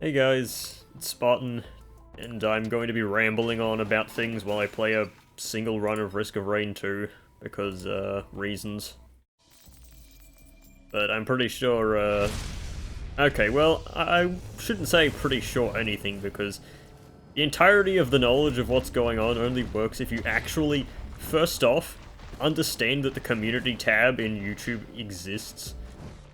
Hey guys, it's Spartan, and I'm going to be rambling on about things while I play a single run of Risk of Rain 2, because, reasons. But I'm pretty sure, okay, well, I shouldn't say pretty sure anything, because the entirety of the knowledge of what's going on only works if you actually, first off, understand that the community tab in YouTube exists,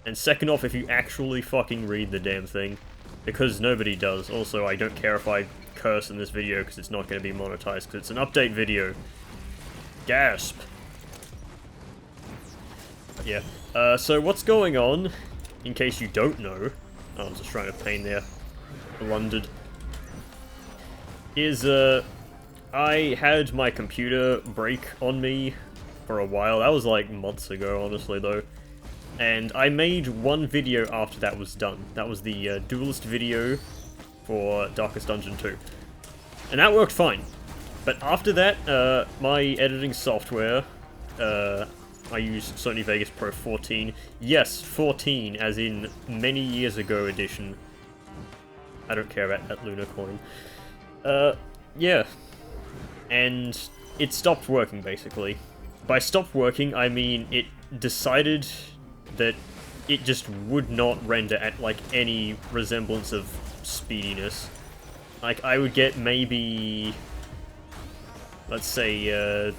and second off, if you actually fucking read the damn thing. Because nobody does. Also, I don't care if I curse in this video because it's not going to be monetized because it's an update video. Gasp. But yeah. So what's going on, in case you don't know, I was just trying to pain there, blundered, is, I had my computer break on me for a while. That was like months ago, honestly, though. And I made one video after that was done. That was the duelist video for Darkest Dungeon 2. And that worked fine. But after that, my editing software, I used Sony Vegas Pro 14. Yes, 14, as in many years ago edition. I don't care about that Lunar coin. Yeah. And it stopped working, basically. By stopped working, I mean it decided that it just would not render at, like, any resemblance of speediness. Like, I would get maybe, let's say,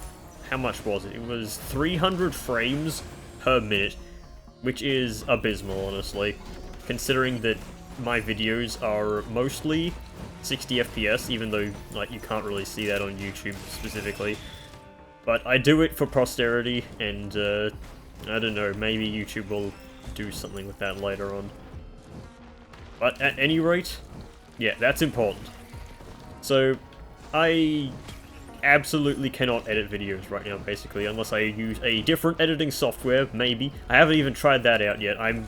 how much was it? It was 300 frames per minute, which is abysmal, honestly, considering that my videos are mostly 60 FPS, even though, like, you can't really see that on YouTube specifically. But I do it for posterity, and, I don't know, maybe YouTube will do something with that later on. But at any rate, yeah, that's important. So, I absolutely cannot edit videos right now, basically, unless I use a different editing software, maybe. I haven't even tried that out yet. I'm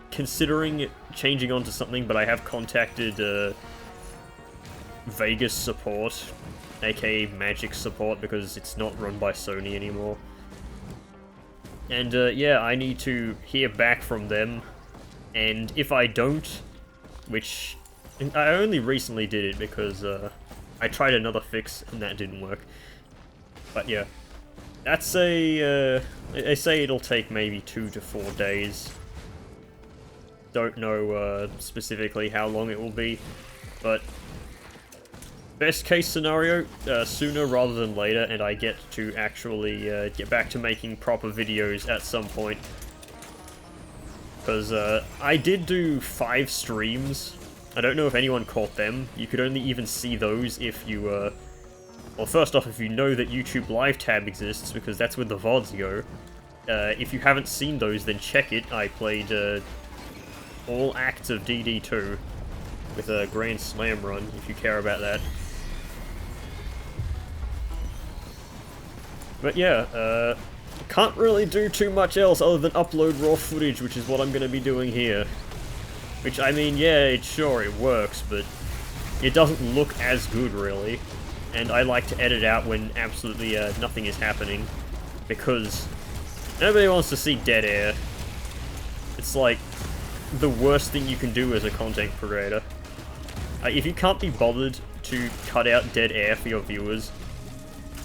considering changing onto something, but I have contacted, Vegas support, aka Magic support, because it's not run by Sony anymore. And, yeah, I need to hear back from them, and if I don't, which I only recently did it because, I tried another fix and that didn't work. But yeah, that's they say it'll take maybe 2 to 4 days. Don't know, specifically how long it will be, but best case scenario, sooner rather than later, and I get to actually get back to making proper videos at some point. Because I did do 5 streams. I don't know if anyone caught them. You could only even see those if you, well, first off, if you know that YouTube Live tab exists, because that's where the VODs go. If you haven't seen those, then check it. I played all acts of DD2 with a Grand Slam run, if you care about that. But yeah, can't really do too much else other than upload raw footage, which is what I'm going to be doing here. Which, I mean, yeah, it works, but it doesn't look as good, really. And I like to edit out when absolutely nothing is happening, because nobody wants to see dead air. It's like the worst thing you can do as a content creator. If you can't be bothered to cut out dead air for your viewers,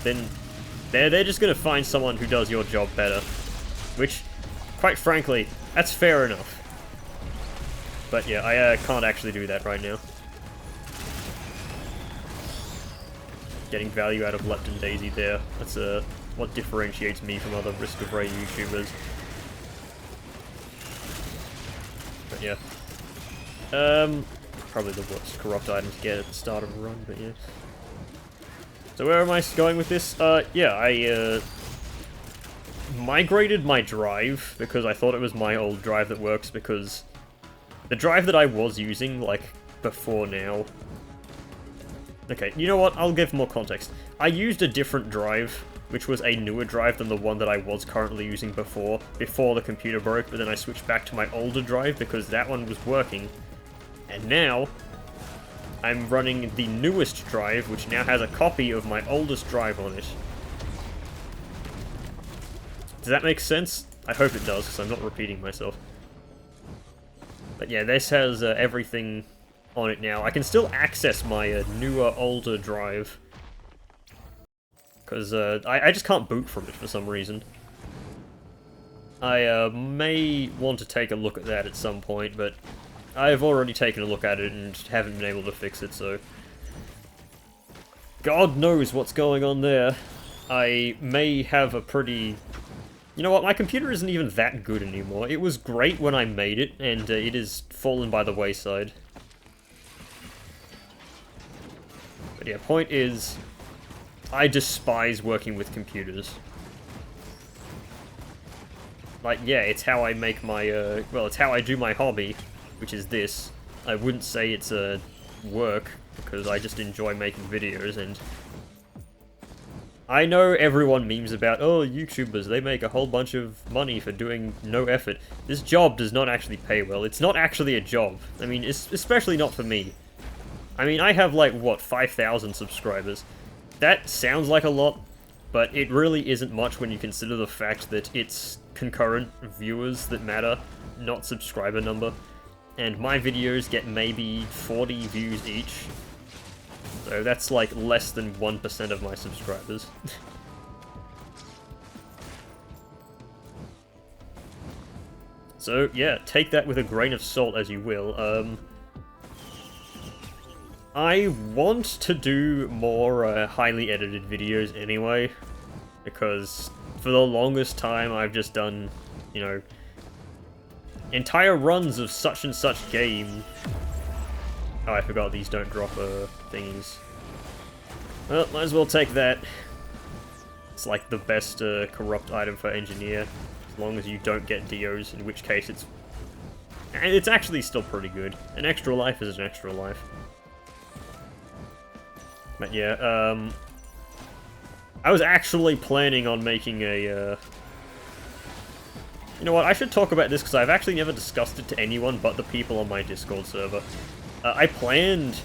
then they're just gonna find someone who does your job better. Which, quite frankly, that's fair enough. But yeah, I can't actually do that right now. Getting value out of Leapt and Daisy there. That's what differentiates me from other Risk of Rain YouTubers. But yeah. Probably the worst corrupt item to get at the start of a run, but yeah. So where am I going with this? Yeah, I, migrated my drive, because I thought it was my old drive that works, because the drive that I was using, like, before now... Okay, you know what? I'll give more context. I used a different drive, which was a newer drive than the one that I was currently using before the computer broke, but then I switched back to my older drive, because that one was working. And now, I'm running the newest drive, which now has a copy of my oldest drive on it. Does that make sense? I hope it does, because I'm not repeating myself. But yeah, this has everything on it now. I can still access my newer, older drive. Because I just can't boot from it for some reason. I may want to take a look at that at some point, but I've already taken a look at it and haven't been able to fix it, so... God knows what's going on there. I may have a pretty... You know what, my computer isn't even that good anymore. It was great when I made it, and it has fallen by the wayside. But yeah, point is, I despise working with computers. Like, yeah, it's how I make my, well, it's how I do my hobby, which is this. I wouldn't say it's work, because I just enjoy making videos, and... I know everyone memes about, oh, YouTubers, they make a whole bunch of money for doing no effort. This job does not actually pay well. It's not actually a job. I mean, especially not for me. I mean, I have, like, what, 5,000 subscribers. That sounds like a lot, but it really isn't much when you consider the fact that it's concurrent viewers that matter, not subscriber number. And my videos get maybe 40 views each. So that's like less than 1% of my subscribers. So yeah, take that with a grain of salt as you will. I want to do more highly edited videos anyway, because for the longest time I've just done, you know, entire runs of such and such game. Oh, I forgot these don't drop thingies. Well, might as well take that. It's like the best corrupt item for engineer, as long as you don't get DOs, in which case it's... And it's actually still pretty good. An extra life is an extra life. But yeah, I was actually planning on making a, You know what, I should talk about this because I've actually never discussed it to anyone but the people on my Discord server. I planned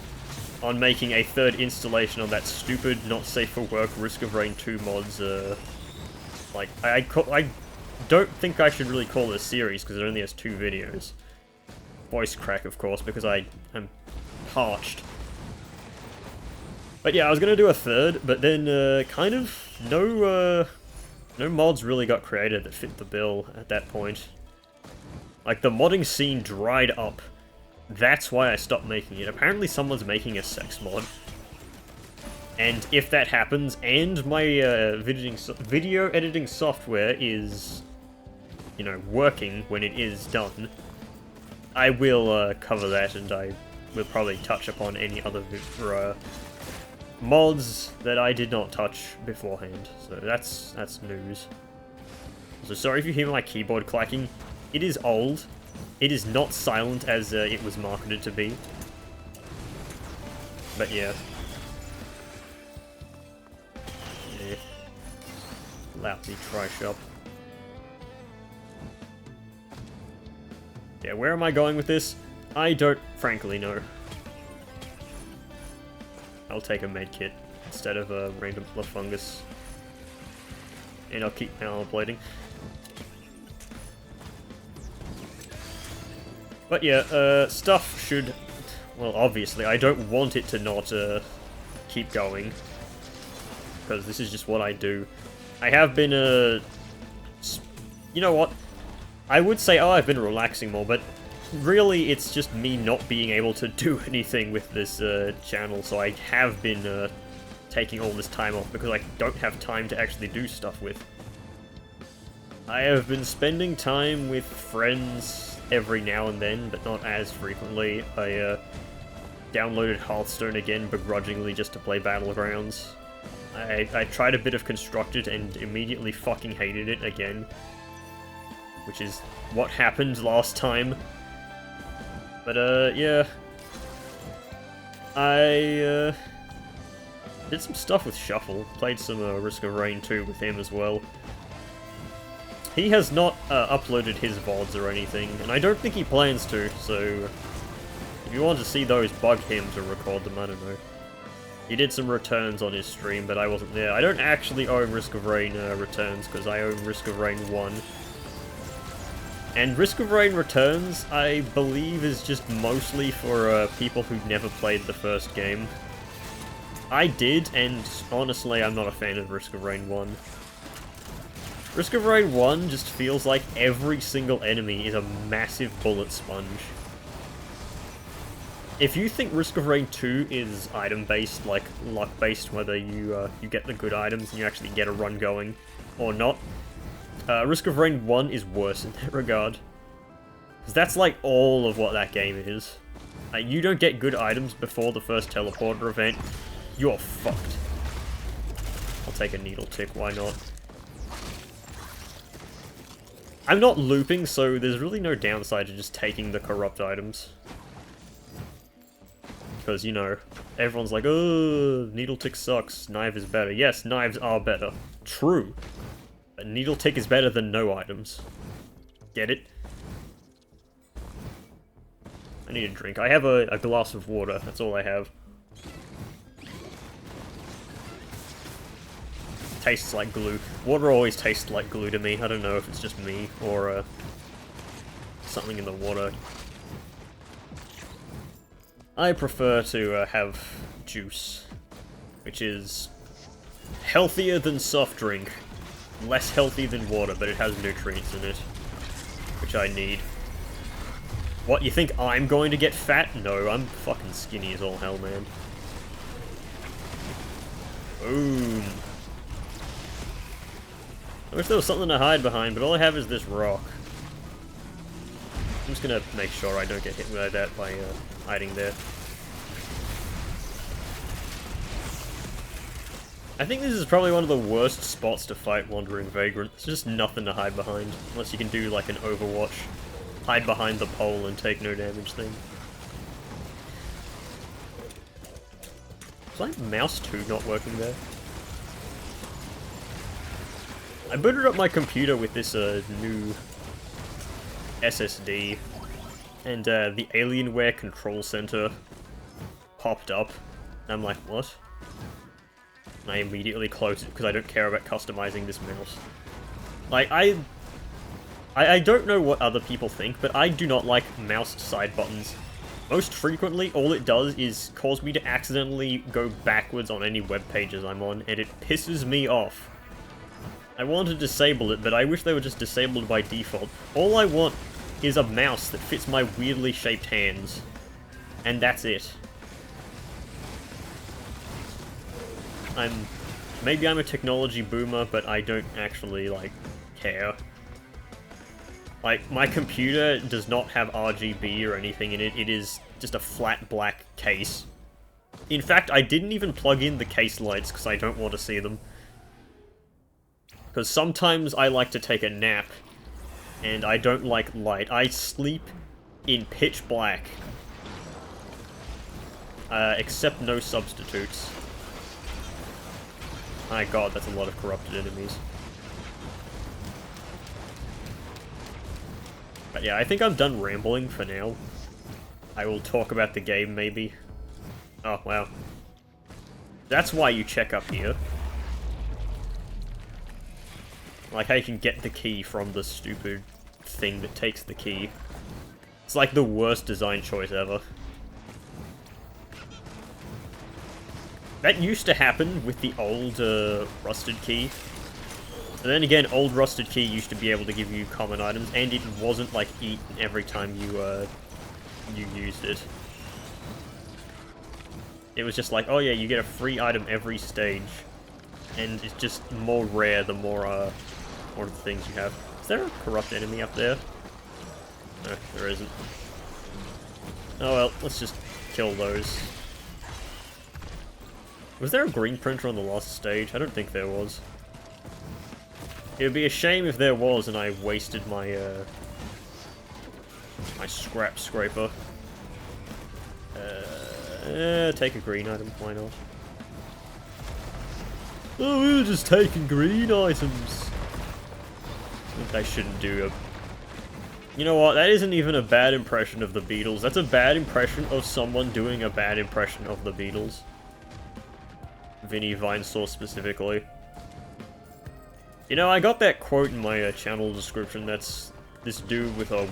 on making a third installation on that stupid, not safe for work Risk of Rain 2 mods, like, I don't think I should really call it a series because it only has 2 videos. Voice crack, of course, because I am parched. But yeah, I was gonna do a third, but then, kind of, no mods really got created that fit the bill at that point. Like, the modding scene dried up. That's why I stopped making it. Apparently someone's making a sex mod. And if that happens, and my video editing software is, you know, working when it is done, I will cover that, and I will probably touch upon any other mods that I did not touch beforehand. So that's news. So sorry if you hear my keyboard clacking. It is old. It is not silent as it was marketed to be. But yeah. Yeah. Lousy tri-shop. Yeah, where am I going with this? I don't frankly know. I'll take a medkit instead of a random fungus. And I'll keep armor plating. But yeah, stuff should... Well, obviously, I don't want it to not keep going. Because this is just what I do. I have been, you know what? I would say, oh, I've been relaxing more, but really it's just me not being able to do anything with this channel, so I have been taking all this time off because I don't have time to actually do stuff with. I have been spending time with friends every now and then, but not as frequently. I downloaded Hearthstone again begrudgingly just to play Battlegrounds. I tried a bit of Constructed and immediately fucking hated it again, which is what happened last time. But yeah, I did some stuff with Shuffle, played some Risk of Rain 2 with him as well. He has not uploaded his VODs or anything, and I don't think he plans to, so if you want to see those, bug him to record them, I don't know. He did some returns on his stream, but I wasn't there. I don't actually own Risk of Rain returns, because I own Risk of Rain 1. And Risk of Rain Returns, I believe, is just mostly for people who've never played the first game. I did, and honestly, I'm not a fan of Risk of Rain 1. Risk of Rain 1 just feels like every single enemy is a massive bullet sponge. If you think Risk of Rain 2 is item-based, like luck-based, whether you get the good items and you actually get a run going or not, Risk of Rain 1 is worse in that regard. Because that's like all of what that game is. You don't get good items before the first teleporter event, you're fucked. I'll take a needle tick, why not? I'm not looping, so there's really no downside to just taking the corrupt items. Because, you know, everyone's like, oh, needle tick sucks, knife is better. Yes, knives are better. True. But needle tick is better than no items. Get it? I need a drink. I have a glass of water, that's all I have. Tastes like glue. Water always tastes like glue to me. I don't know if it's just me or something in the water. I prefer to have juice, which is healthier than soft drink, less healthy than water, but it has nutrients in it, which I need. What, you think I'm going to get fat? No, I'm fucking skinny as all hell, man. Boom. I wish there was something to hide behind, but all I have is this rock. I'm just gonna make sure I don't get hit by that by hiding there. I think this is probably one of the worst spots to fight Wandering Vagrant. There's just nothing to hide behind, unless you can do like an Overwatch. Hide behind the pole and take no damage thing. Is my mouse too not working there? I booted up my computer with this new SSD, and the Alienware Control Center popped up. And I'm like, what? And I immediately closed it because I don't care about customizing this mouse. Like, I don't know what other people think, but I do not like mouse side buttons. Most frequently, all it does is cause me to accidentally go backwards on any web pages I'm on, and it pisses me off. I want to disable it, but I wish they were just disabled by default. All I want is a mouse that fits my weirdly shaped hands. And that's it. Maybe I'm a technology boomer, but I don't actually, like, care. Like, my computer does not have RGB or anything in it. It is just a flat black case. In fact, I didn't even plug in the case lights because I don't want to see them. Because sometimes I like to take a nap, and I don't like light. I sleep in pitch black. Except no substitutes. My god, that's a lot of corrupted enemies. But yeah, I think I'm done rambling for now. I will talk about the game, maybe. Oh, wow. That's why you check up here. Like, how you can get the key from the stupid thing that takes the key. It's like the worst design choice ever. That used to happen with the old, Rusted Key. And then again, old Rusted Key used to be able to give you common items, and it wasn't, like, eaten every time you used it. It was just like, oh yeah, you get a free item every stage. And it's just more rare the more the things you have. Is there a corrupt enemy up there? No, there isn't. Oh well, let's just kill those. Was there a green printer on the last stage? I don't think there was. It would be a shame if there was and I wasted my, my scrap scraper. Take a green item, why not? Oh, we were just taking green items. I think I shouldn't do a... You know what, that isn't even a bad impression of the Beatles. That's a bad impression of someone doing a bad impression of the Beatles. Vinnie Vinesauce specifically. You know, I got that quote in my channel description that's this dude with a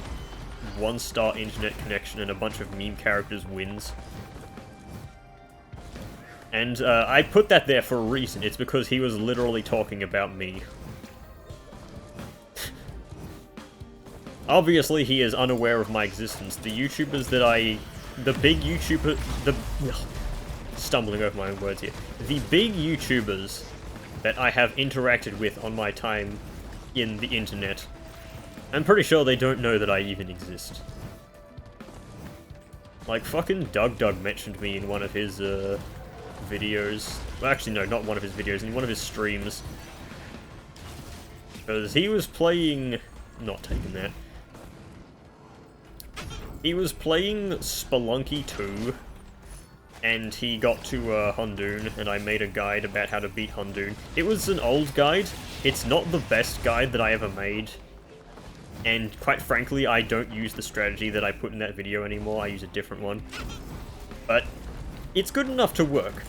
1-star internet connection and a bunch of meme characters wins. And I put that there for a reason. It's because he was literally talking about me. Obviously, he is unaware of my existence. The YouTubers that the big YouTuber... stumbling over my own words here. The big YouTubers that I have interacted with on my time in the internet, I'm pretty sure they don't know that I even exist. Like, fucking Doug mentioned me in one of his, videos. Well, actually, no, not one of his videos, in one of his streams. Because he was playing... not taking that. He was playing Spelunky 2, and he got to Hundoon, and I made a guide about how to beat Hundoon. It was an old guide. It's not the best guide that I ever made. And quite frankly, I don't use the strategy that I put in that video anymore. I use a different one. But it's good enough to work.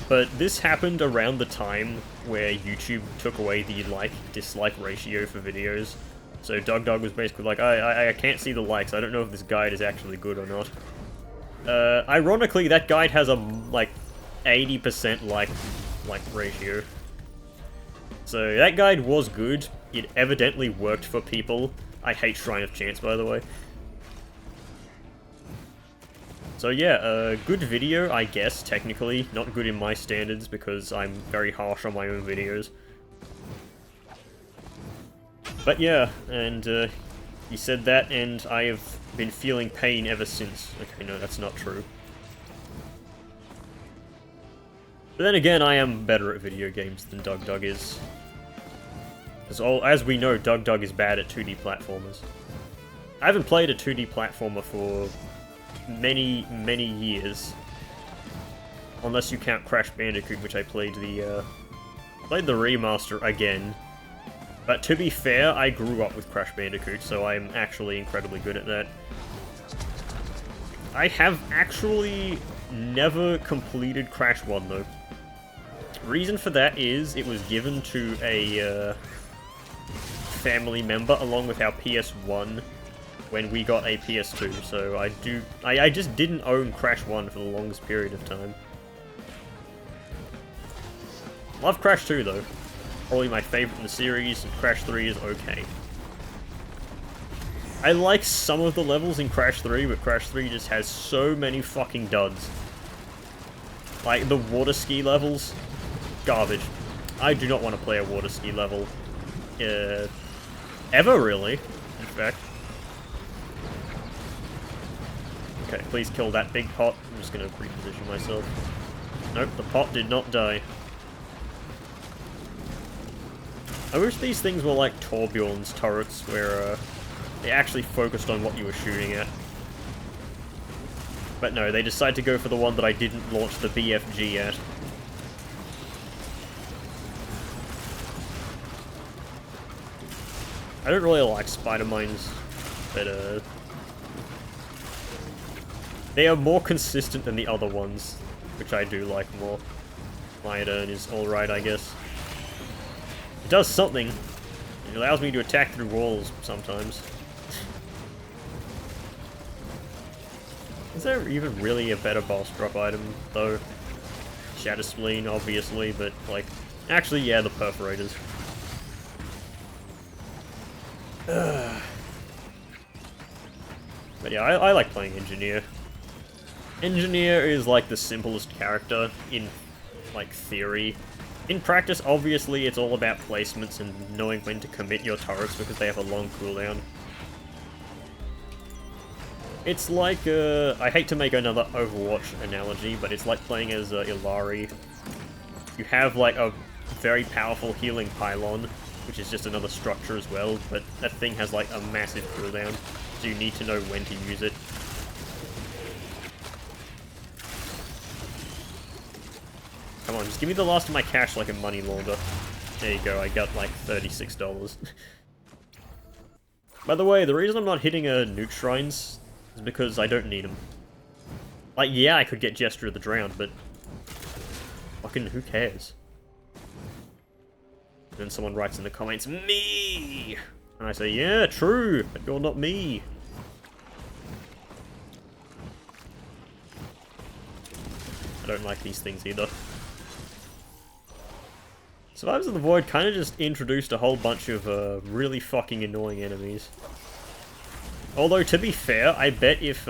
But this happened around the time where YouTube took away the like-dislike ratio for videos. So Doug was basically like, I can't see the likes. I don't know if this guide is actually good or not. Ironically, that guide has a, like, 80% like ratio. So that guide was good. It evidently worked for people. I hate Shrine of Chance, by the way. So yeah, good video, I guess, technically. Not good in my standards, because I'm very harsh on my own videos. But yeah, and he said that, and I have been feeling pain ever since. Okay, no, that's not true. But then again, I am better at video games than Doug is. As we know, Doug is bad at 2D platformers. I haven't played a 2D platformer for many years. Unless you count Crash Bandicoot, which I played the remaster again. But to be fair, I grew up with Crash Bandicoot, so I'm actually incredibly good at that. I have actually never completed Crash 1, though. Reason for that is, it was given to a family member along with our PS1 when we got a PS2, so I just didn't own Crash 1 for the longest period of time. Love Crash 2, though. Probably my favorite in the series, and Crash 3 is okay. I like some of the levels in Crash 3, but Crash 3 just has so many fucking duds. Like, the water ski levels, garbage. I do not want to play a water ski level. Ever, really, in fact. Okay, please kill that big pot. I'm just gonna reposition myself. Nope, the pot did not die. I wish these things were like Torbjorn's turrets, where they actually focused on what you were shooting at. But no, they decided to go for the one that I didn't launch the BFG at. I don't really like spider mines, but they are more consistent than the other ones, which I do like more. Iodine is alright, I guess. It does something. It allows me to attack through walls sometimes. Is there even really a better boss drop item, though? Shatter Spleen, obviously, but, like... Actually, yeah, the Perforators. But yeah, I like playing Engineer. Engineer is, like, the simplest character in, like, theory. In practice, obviously, it's all about placements and knowing when to commit your turrets because they have a long cooldown. It's like, I hate to make another Overwatch analogy, but it's like playing as Illari. You have, like, a very powerful healing pylon, which is just another structure as well, but that thing has, like, a massive cooldown, so you need to know when to use it. Come on, just give me the last of my cash like a money launder. There you go, I got like $36. By the way, the reason I'm not hitting nuke shrines is because I don't need them. Like, yeah, I could get Gesture of the Drowned, but fucking who cares? And then someone writes in the comments, me! And I say, yeah, true, but you're not me. I don't like these things either. Survivors of the Void kind of just introduced a whole bunch of really fucking annoying enemies. Although, to be fair, I bet if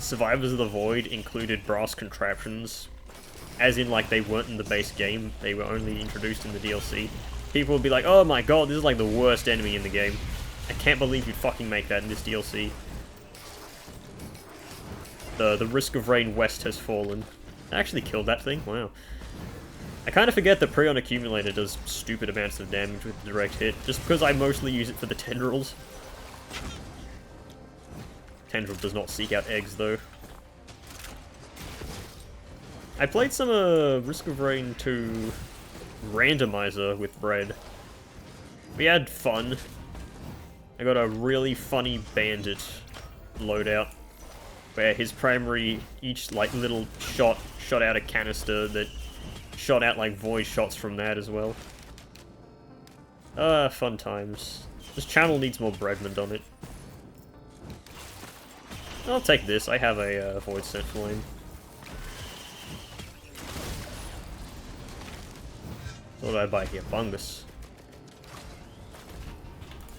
Survivors of the Void included brass contraptions, as in, like, they weren't in the base game, they were only introduced in the DLC, people would be like, oh my god, this is like the worst enemy in the game. I can't believe you'd fucking make that in this DLC. The Risk of Rain West has fallen. I actually killed that thing? Wow. I kind of forget that Prion Accumulator does stupid amounts of damage with direct hit, just because I mostly use it for the tendrils. Tendril does not seek out eggs, though. I played some Risk of Rain 2 randomizer with Bread. We had fun. I got a really funny bandit loadout, where his primary, each like little shot out a canister that shot out like void shots from that as well. Fun times. This channel needs more Breadmond on it. I'll take this, I have a Void Scent Flame. What did I buy here? Bungus.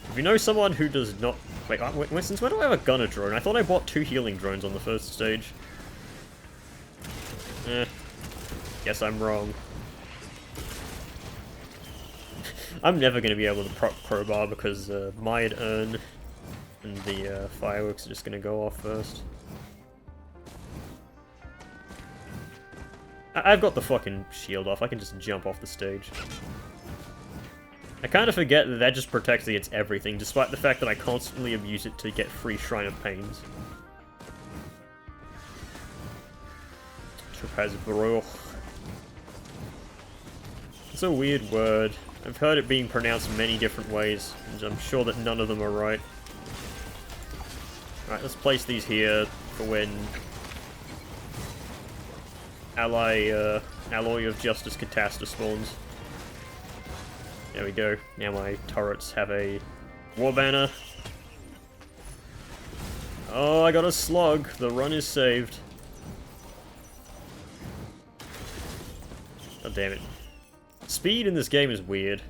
If you know someone who does not... Wait, since when do I have a gunner drone? I thought I bought 2 healing drones on the first stage. Guess I'm wrong. I'm never going to be able to proc crowbar because Mired Urn and the fireworks are just going to go off first. I've got the fucking shield off, I can just jump off the stage. I kind of forget that that just protects against everything, despite the fact that I constantly abuse it to get free Shrine of Pains. Topazbruch. It's a weird word. I've heard it being pronounced many different ways, and I'm sure that none of them are right. Alright, let's place these here for when Alloy of Justice Catasta spawns. There we go. Now my turrets have a war banner. Oh, I got a slug. The run is saved. God damn it. Speed in this game is weird.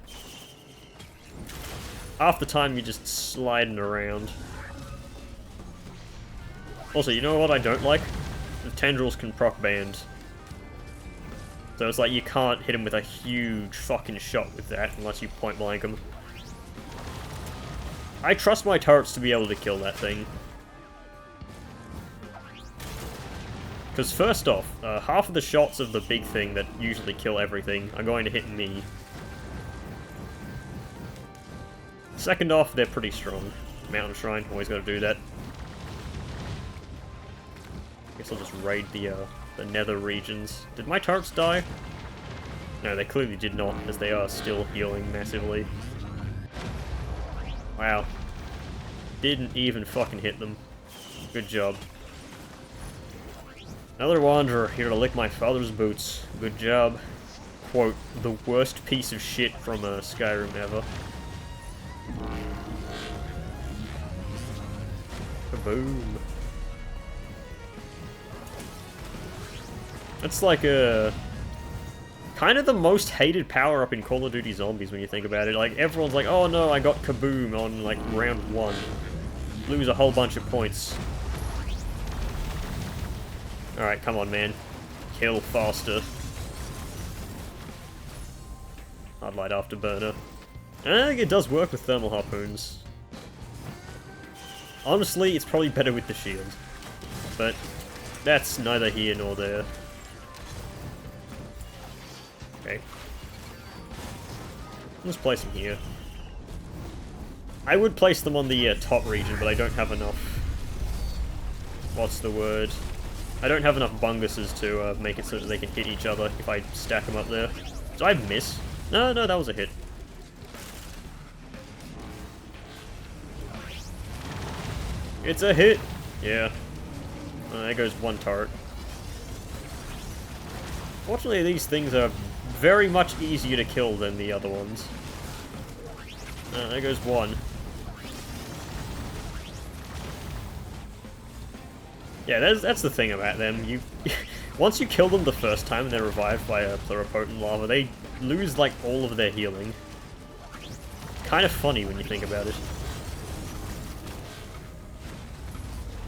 Half the time you're just sliding around. Also, you know what I don't like? The tendrils can proc band. So it's like you can't hit him with a huge fucking shot with that unless you point blank him. I trust my turrets to be able to kill that thing. Because first off, half of the shots of the big thing that usually kill everything are going to hit me. Second off, they're pretty strong. Mountain Shrine, always gotta do that. Guess I'll just raid the nether regions. Did my turrets die? No, they clearly did not, as they are still healing massively. Wow. Didn't even fucking hit them. Good job. Another wanderer here to lick my father's boots. Good job. Quote, the worst piece of shit from Skyrim ever. Kaboom. That's like a... kind of the most hated power-up in Call of Duty Zombies when you think about it. Like, everyone's like, oh no, I got Kaboom on, like, round 1. Lose a whole bunch of points. Alright, come on, man. Kill faster. Hard light afterburner. I think it does work with thermal harpoons. Honestly, it's probably better with the shield. But that's neither here nor there. Okay. Let's place them here. I would place them on the top region, but I don't have enough... what's the word? I don't have enough bunguses to make it so that they can hit each other if I stack them up there. Did I miss? No, that was a hit. It's a hit! Yeah. There goes one turret. Fortunately, these things are very much easier to kill than the other ones. There goes one. Yeah, that's the thing about them. You once you kill them the first time and they're revived by a pluripotent lava, they lose like all of their healing. Kind of funny when you think about it.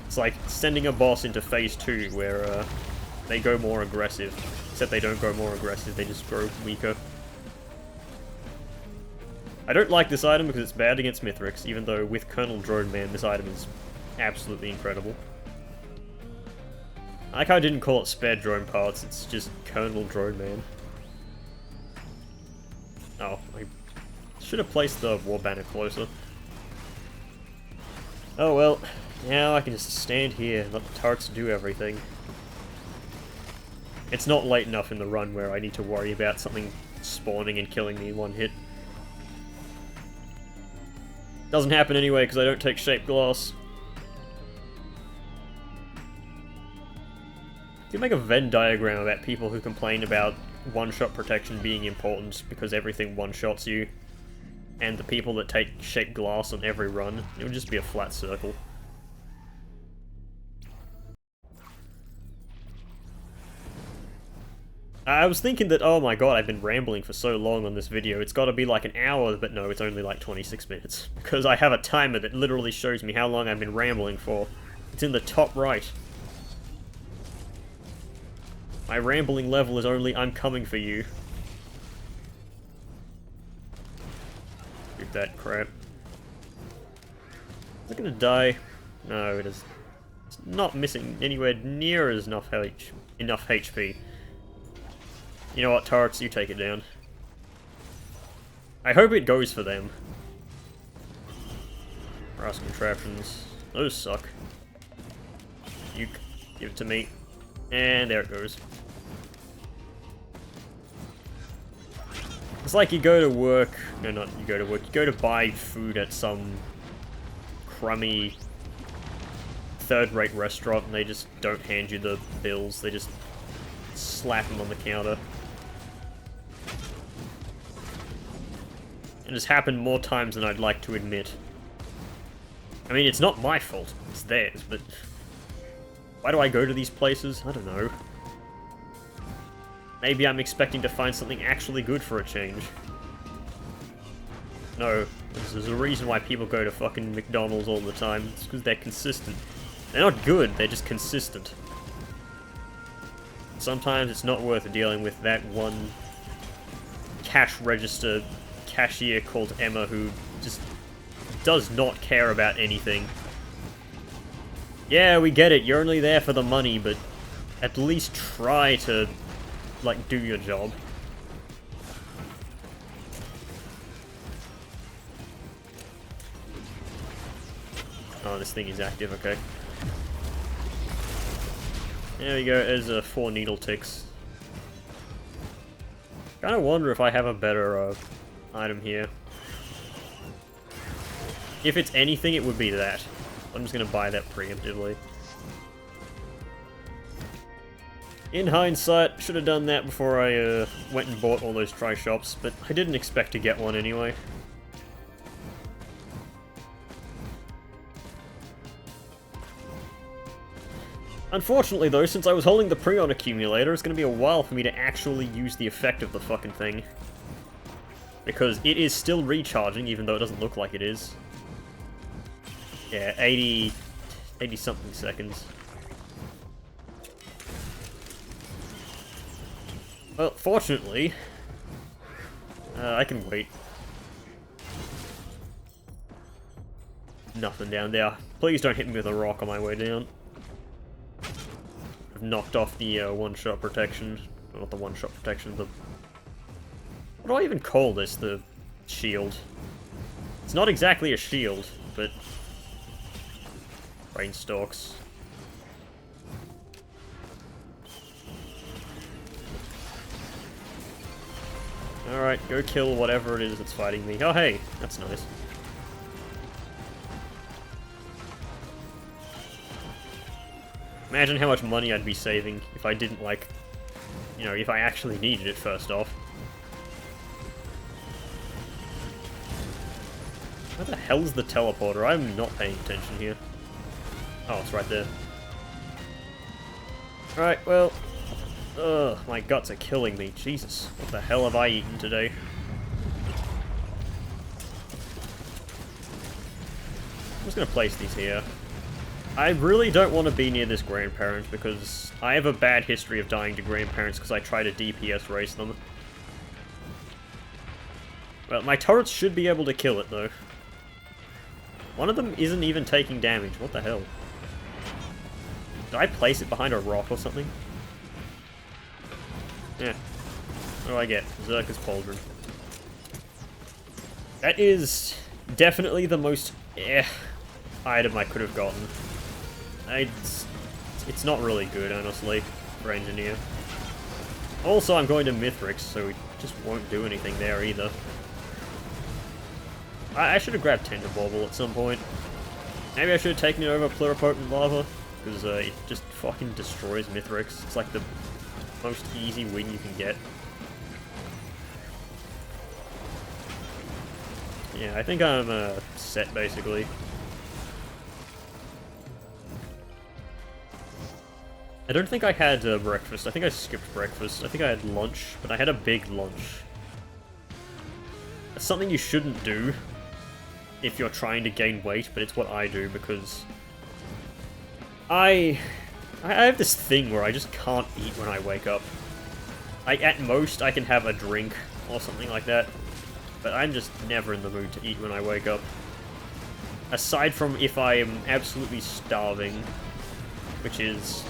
It's like sending a boss into phase 2 where they go more aggressive. Except they don't go more aggressive, they just grow weaker. I don't like this item because it's bad against Mithrix, even though with Colonel Drone Man this item is absolutely incredible. I like how I didn't call it spare drone parts, it's just Colonel Drone Man. Oh, I should have placed the war banner closer. Oh well, now I can just stand here and let the turrets do everything. It's not late enough in the run where I need to worry about something spawning and killing me in one hit. Doesn't happen anyway because I don't take shaped glass. You can make a Venn diagram about people who complain about one-shot protection being important because everything one-shots you, and the people that take shaped glass on every run. It would just be a flat circle. I was thinking that, oh my god, I've been rambling for so long on this video, it's gotta be like an hour, but no, it's only like 26 minutes. Because I have a timer that literally shows me how long I've been rambling for. It's in the top right. My rambling level is only I'm coming for you. Shoot that crap. Is it gonna die? No, it is. It's not missing anywhere near as enough HP. You know what, turrets, you take it down. I hope it goes for them. Brass contraptions. Those suck. You give it to me. And there it goes. It's like you go to work... No, not you go to work. You go to buy food at some crummy third-rate restaurant and they just don't hand you the bills. They just slap them on the counter. It has happened more times than I'd like to admit. I mean, it's not my fault. It's theirs, but... Why do I go to these places? I don't know. Maybe I'm expecting to find something actually good for a change. No, there's a reason why people go to fucking McDonald's all the time. It's because they're consistent. They're not good, they're just consistent. Sometimes it's not worth dealing with that one cash register cashier called Emma who just does not care about anything. Yeah, we get it, you're only there for the money, but at least try to, like, do your job. Oh, this thing is active, okay. There we go, there's 4 needle ticks. Kinda wonder if I have a better item here. If it's anything, it would be that. I'm just gonna buy that preemptively. In hindsight, should have done that before I went and bought all those tri-shops, but I didn't expect to get one anyway. Unfortunately though, since I was holding the Prion accumulator, it's gonna be a while for me to actually use the effect of the fucking thing. Because it is still recharging, even though it doesn't look like it is. Yeah, 80 something seconds. Well, fortunately, I can wait. Nothing down there. Please don't hit me with a rock on my way down. I've knocked off the one-shot protection. Well, not the one-shot protection, the... What do I even call this? The shield. It's not exactly a shield, but... Brainstalks. Alright, go kill whatever it is that's fighting me. Oh hey, that's nice. Imagine how much money I'd be saving if I didn't, like... You know, if I actually needed it first off. Where the hell's the teleporter? I'm not paying attention here. Oh, it's right there. Alright, well... Ugh, my guts are killing me. Jesus, what the hell have I eaten today? I'm just gonna place these here. I really don't want to be near this grandparent because I have a bad history of dying to grandparents because I try to DPS race them. Well, my turrets should be able to kill it though. One of them isn't even taking damage. What the hell? Did I place it behind a rock or something? Yeah. What do I get? Zerka's Pauldron. That is definitely the most item I could have gotten. It's not really good, honestly, for Engineer. Also, I'm going to Mithrix, so it just won't do anything there either. I should have grabbed Tender Bauble at some point. Maybe I should have taken it over Pluripotent Lava, because it just fucking destroys Mithrix. It's like the most easy win you can get. Yeah, I think I'm set, basically. I don't think I had breakfast. I think I skipped breakfast. I think I had lunch, but I had a big lunch. That's something you shouldn't do if you're trying to gain weight, but it's what I do because I have this thing where I just can't eat when I wake up. At most, I can have a drink or something like that, but I'm just never in the mood to eat when I wake up. Aside from if I am absolutely starving, which is...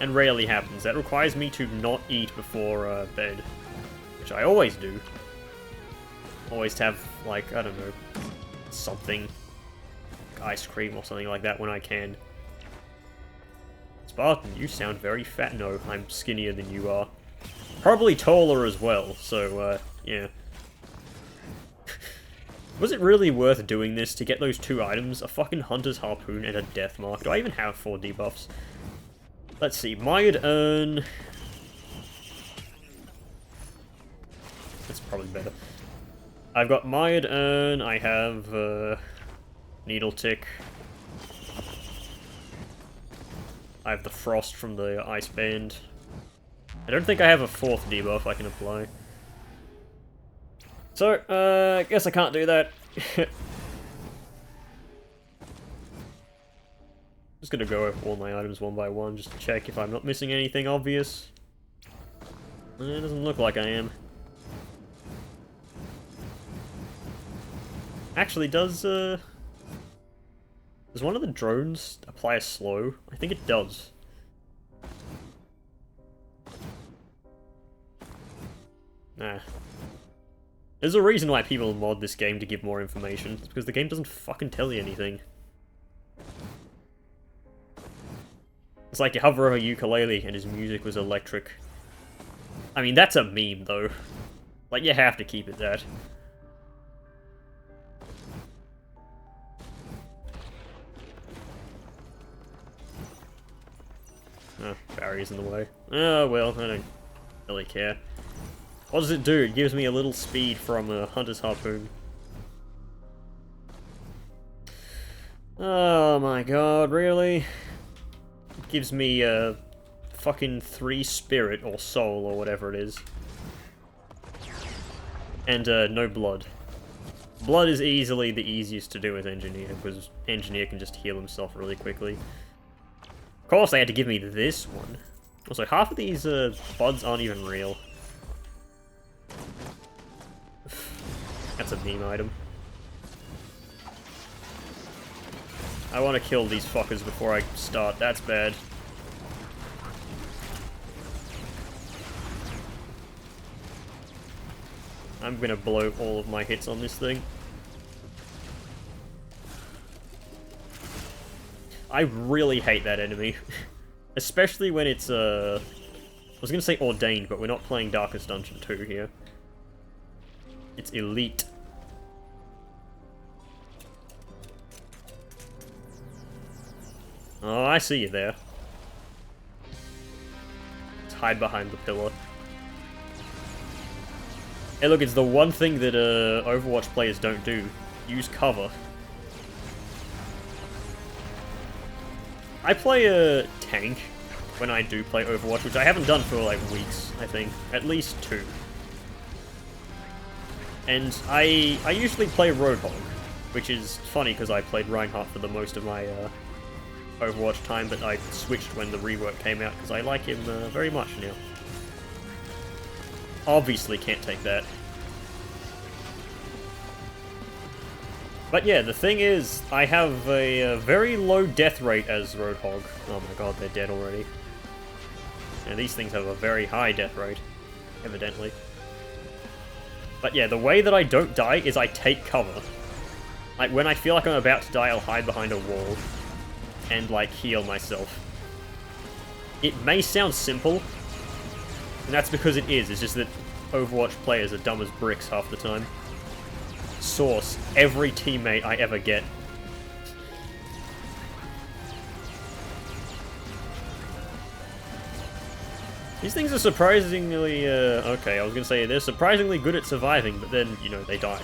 and rarely happens. That requires me to not eat before bed, which I always do. Always have, like, I don't know, something, like ice cream or something like that when I can. Spartan, you sound very fat. No, I'm skinnier than you are. Probably taller as well, so, yeah. Was it really worth doing this to get those 2 items? A fucking Hunter's Harpoon and a Death Mark. Do I even have 4 debuffs? Let's see, Mired Urn... That's probably better. I've got Mired Urn, I have Needle Tick. I have the Frost from the Ice Band. I don't think I have a 4th debuff I can apply. So, I guess I can't do that. Just gonna go over all my items one by one, just to check if I'm not missing anything obvious. It doesn't look like I am. Actually, does one of the drones apply a slow? I think it does. Nah. There's a reason why people mod this game to give more information. It's because the game doesn't fucking tell you anything. It's like you hover over a ukulele and his music was electric. I mean, that's a meme, though. Like, you have to keep it that. Oh, barrier's in the way. Oh, well, I don't really care. What does it do? It gives me a little speed from a Hunter's Harpoon. Oh my god, really? It gives me fucking 3 spirit or soul or whatever it is. And no blood. Blood is easily the easiest to do with Engineer, because Engineer can just heal himself really quickly. Of course they had to give me this one. Also, half of these buds aren't even real. That's a meme item. I want to kill these fuckers before I start. That's bad. I'm gonna blow all of my hits on this thing. I really hate that enemy. Especially when it's, I was gonna say Ordained, but we're not playing Darkest Dungeon 2 here. It's Elite. Oh, I see you there. Let's hide behind the pillar. Hey look, it's the one thing that Overwatch players don't do. Use cover. I play a tank, when I do play Overwatch, which I haven't done for like weeks, I think. At least 2. And I usually play Roadhog, which is funny because I played Reinhardt for the most of my Overwatch time, but I switched when the rework came out because I like him very much now. Obviously can't take that. But yeah, the thing is, I have a very low death rate as Roadhog. Oh my god, they're dead already. And these things have a very high death rate, evidently. But yeah, the way that I don't die is I take cover. Like, when I feel like I'm about to die, I'll hide behind a wall and, like, heal myself. It may sound simple, and that's because it is. It's just that Overwatch players are dumb as bricks half the time. Source, every teammate I ever get. These things are surprisingly, okay, I was gonna say, they're surprisingly good at surviving, but then, you know, they die.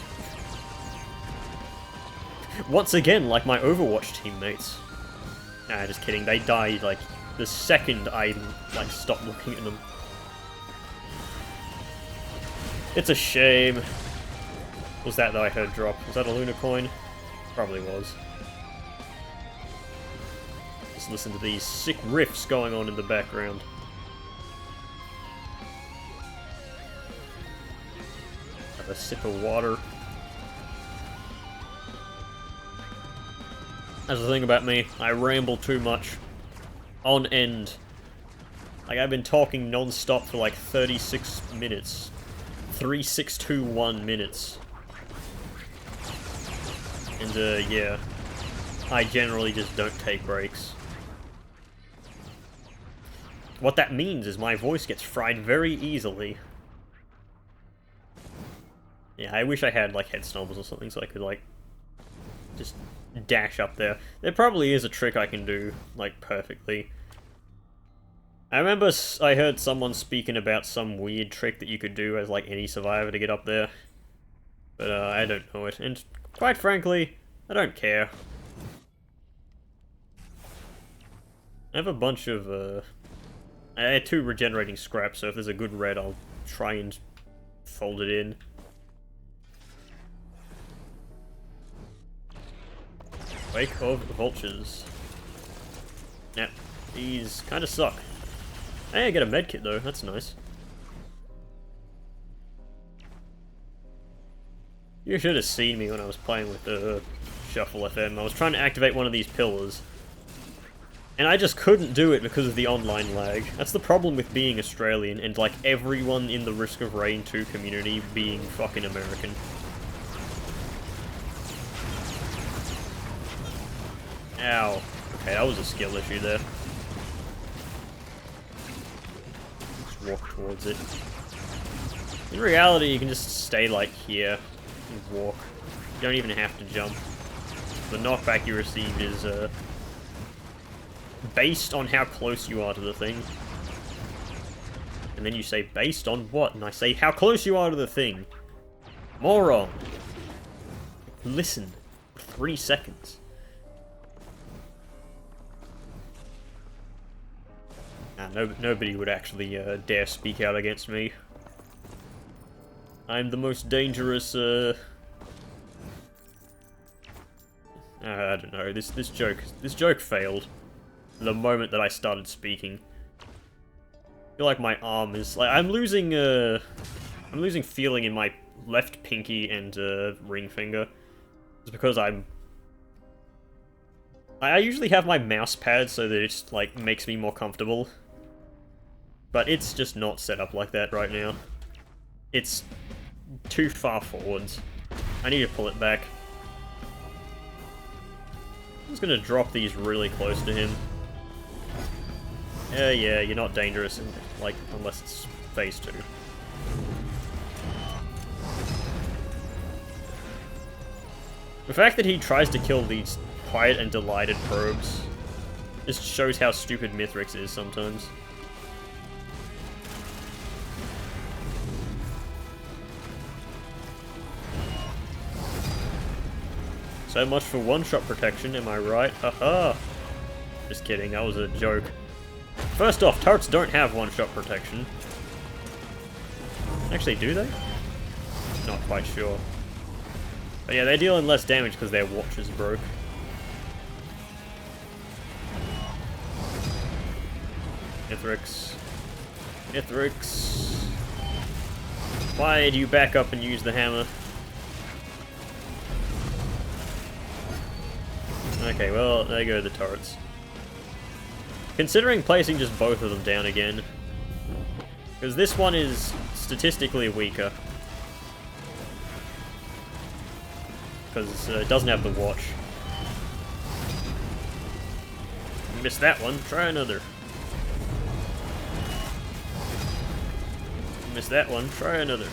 Once again, like my Overwatch teammates. Nah, just kidding, they die, like, the second I, like, stop looking at them. It's a shame. Was that I heard drop? Was that a Luna coin? Probably was. Just listen to these sick riffs going on in the background. Have a sip of water. That's the thing about me. I ramble too much. On end. Like, I've been talking non-stop for like 36 minutes. 3621 minutes. And, yeah. I generally just don't take breaks. What that means is my voice gets fried very easily. Yeah, I wish I had, like, head stumbles or something so I could, like, just dash up there. There probably is a trick I can do, like, perfectly. I remember I heard someone speaking about some weird trick that you could do as, like, any survivor to get up there. But, I don't know it. And, quite frankly, I don't care. I have a bunch of, I had 2 regenerating scraps, so if there's a good red, I'll try and fold it in. Wake of Vultures. Yep, these kind of suck. Hey, I get a medkit though, that's nice. You should have seen me when I was playing with the Shuffle FM. I was trying to activate one of these pillars. And I just couldn't do it because of the online lag. That's the problem with being Australian and like everyone in the Risk of Rain 2 community being fucking American. Ow. Okay, that was a skill issue there. Just walk towards it. In reality, you can just stay like here and walk. You don't even have to jump. The knockback you receive is based on how close you are to the thing. And then you say, based on what? And I say, how close you are to the thing. Moron. Listen. 3 seconds. Nobody would actually dare speak out against me. I'm the most dangerous, I don't know, this joke failed the moment that I started speaking. I feel like my arm is, like, I'm losing feeling in my left pinky and, ring finger. It's because I usually have my mouse pad so that it, like, makes me more comfortable. But it's just not set up like that right now. It's too far forwards. I need to pull it back. I'm just gonna drop these really close to him. Yeah, you're not dangerous, like, unless it's phase 2. The fact that he tries to kill these quiet and delighted probes just shows how stupid Mithrix is sometimes. So much for one-shot protection, am I right? Haha! Just kidding, that was a joke. First off, turrets don't have one-shot protection. Actually, do they? Not quite sure. But yeah, they're dealing less damage because their watch is broke. Mithrix. Mithrix. Why do you back up and use the hammer? Okay, well, there go the turrets. Considering placing just both of them down again. Because this one is statistically weaker. Because it doesn't have the watch. Missed that one, try another. Missed that one, try another.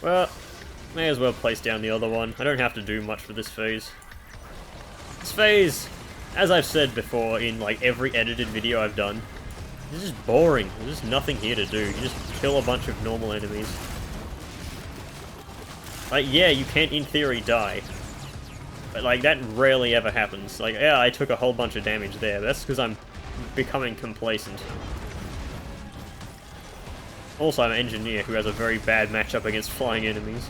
Well, may as well place down the other one. I don't have to do much for this phase. This phase, as I've said before in like every edited video I've done, is just boring. There's just nothing here to do. You just kill a bunch of normal enemies. Like, yeah, you can in theory die. But like, that rarely ever happens. Like, yeah, I took a whole bunch of damage there, but that's because I'm becoming complacent. Also, I'm an engineer who has a very bad matchup against flying enemies.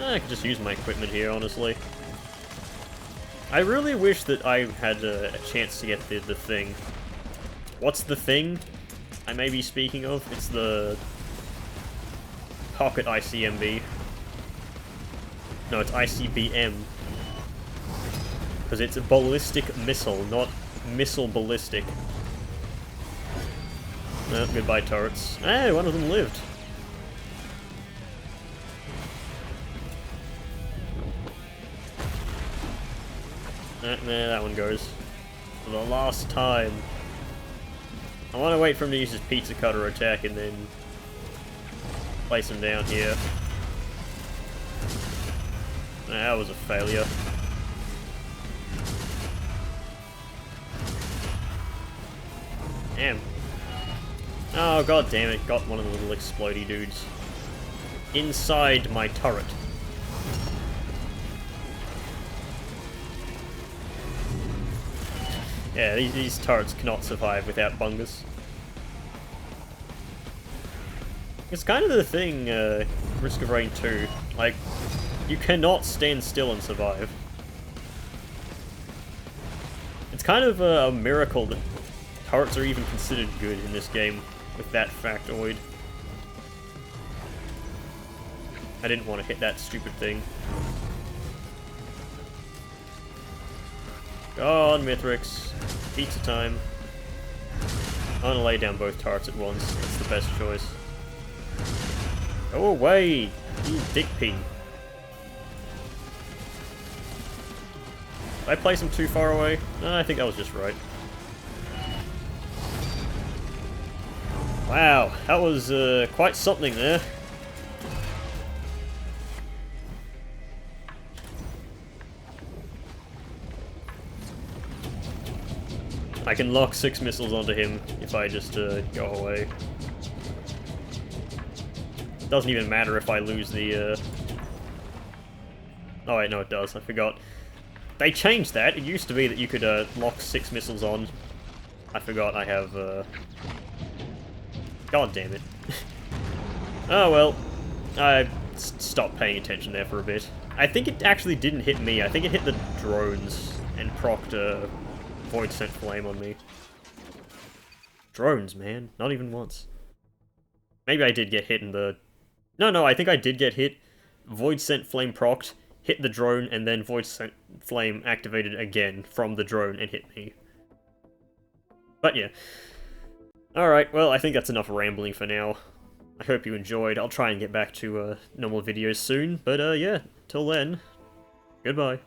I could just use my equipment here, honestly. I really wish that I had a chance to get the thing. What's the thing I may be speaking of? It's the Pocket ICMB. No, it's ICBM. Because it's a ballistic missile, not missile ballistic. Oh, goodbye turrets. Hey, one of them lived. There that one goes. For the last time. I want to wait for him to use his pizza cutter attack and then place him down here. That was a failure. Damn. Oh, god damn it, got one of the little explodey dudes. Inside my turret. Yeah, these turrets cannot survive without bungas. It's kind of the thing, Risk of Rain 2. Like, you cannot stand still and survive. It's kind of a miracle that turrets are even considered good in this game with that factoid. I didn't want to hit that stupid thing. Go on, Mithrix. Pizza time. I'm gonna lay down both turrets at once. That's the best choice. Go away, you dick pig. Did I place him too far away? No, I think that was just right. Wow, that was quite something there. I can lock 6 missiles onto him if I just go away. Doesn't even matter if I lose the... Oh wait, no it does, I forgot. They changed that. It used to be that you could lock 6 missiles on. I forgot I have... God damn it. Oh well. I stopped paying attention there for a bit. I think it actually didn't hit me. I think it hit the drones and procced Void Sent Flame on me. Drones, man. Not even once. Maybe I did get hit in the... No, I think I did get hit. Void Sent Flame procced, hit the drone, and then Void Sent Flame activated again from the drone and hit me. But yeah. Alright, well, I think that's enough rambling for now. I hope you enjoyed. I'll try and get back to normal videos soon, but yeah, till then, goodbye.